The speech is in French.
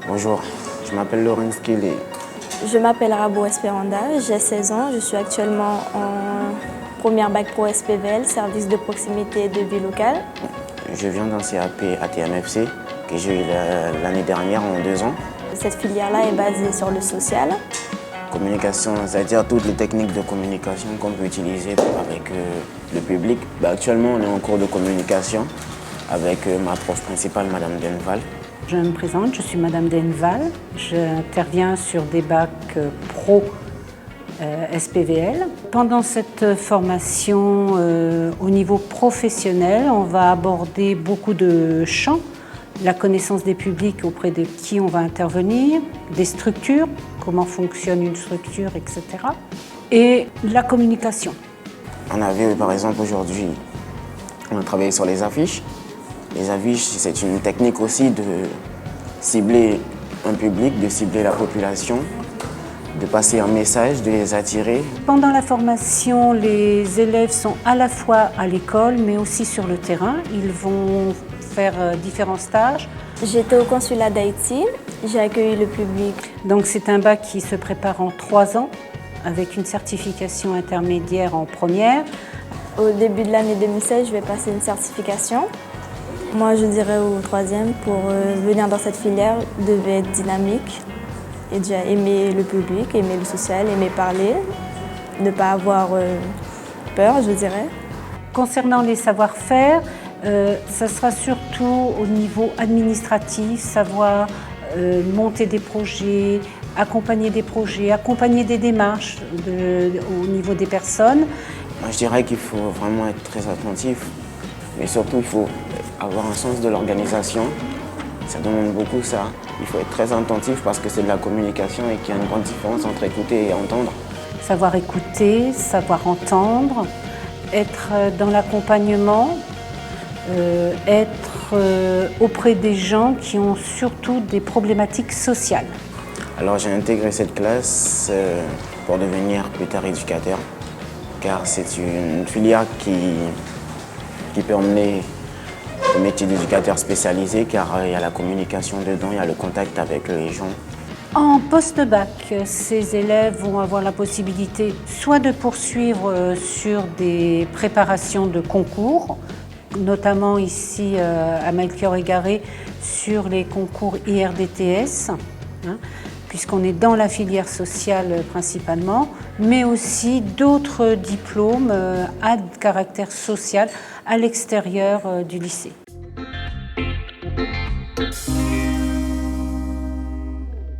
Bonjour, je m'appelle Laurence Kelly. Je m'appelle Rabo Esperanda, j'ai 16 ans, je suis actuellement en première bac pro SPVL, service de proximité de vie locale. Je viens d'un CAP ATMFC que j'ai eu l'année dernière en 2 ans. Cette filière-là est basée sur le social. Communication, c'est-à-dire toutes les techniques de communication qu'on peut utiliser avec le public. Actuellement, on est en cours de communication avec ma prof principale, Madame Denval. Je me présente, je suis Madame Denval. J'interviens sur des bacs pro SPVL. Pendant cette formation au niveau professionnel, on va aborder beaucoup de champs. La connaissance des publics auprès de qui on va intervenir, des structures, comment fonctionne une structure, etc. Et la communication. On avait par exemple aujourd'hui, on a travaillé sur les affiches. Les affiches, c'est une technique aussi de cibler un public, de cibler la population, de passer un message, de les attirer. Pendant la formation, les élèves sont à la fois à l'école, mais aussi sur le terrain. Ils vont faire différents stages. J'étais au consulat d'Haïti, j'ai accueilli le public. Donc c'est un bac qui se prépare en 3 ans, avec une certification intermédiaire en première. Au début de l'année 2016, je vais passer une certification. Moi, je dirais au 3e, pour venir dans cette filière, devait être dynamique et déjà aimer le public, aimer le social, aimer parler, ne pas avoir peur, je dirais. Concernant les savoir-faire, ça sera surtout au niveau administratif, savoir monter des projets, accompagner des démarches au niveau des personnes. Moi, je dirais qu'il faut vraiment être très attentif, mais surtout il faut avoir un sens de l'organisation. Ça demande beaucoup ça. Il faut être très attentif parce que c'est de la communication et qu'il y a une grande différence entre écouter et entendre. Savoir écouter, savoir entendre, être dans l'accompagnement, être auprès des gens qui ont surtout des problématiques sociales. Alors j'ai intégré cette classe pour devenir plus tard éducateur, car c'est une filière qui peut emmener au métier d'éducateur spécialisé, car il y a la communication dedans, il y a le contact avec les gens. En post-bac, ces élèves vont avoir la possibilité soit de poursuivre sur des préparations de concours, notamment ici à Melchior-Égaré sur les concours IRDTS, puisqu'on est dans la filière sociale principalement, mais aussi d'autres diplômes à caractère social à l'extérieur du lycée.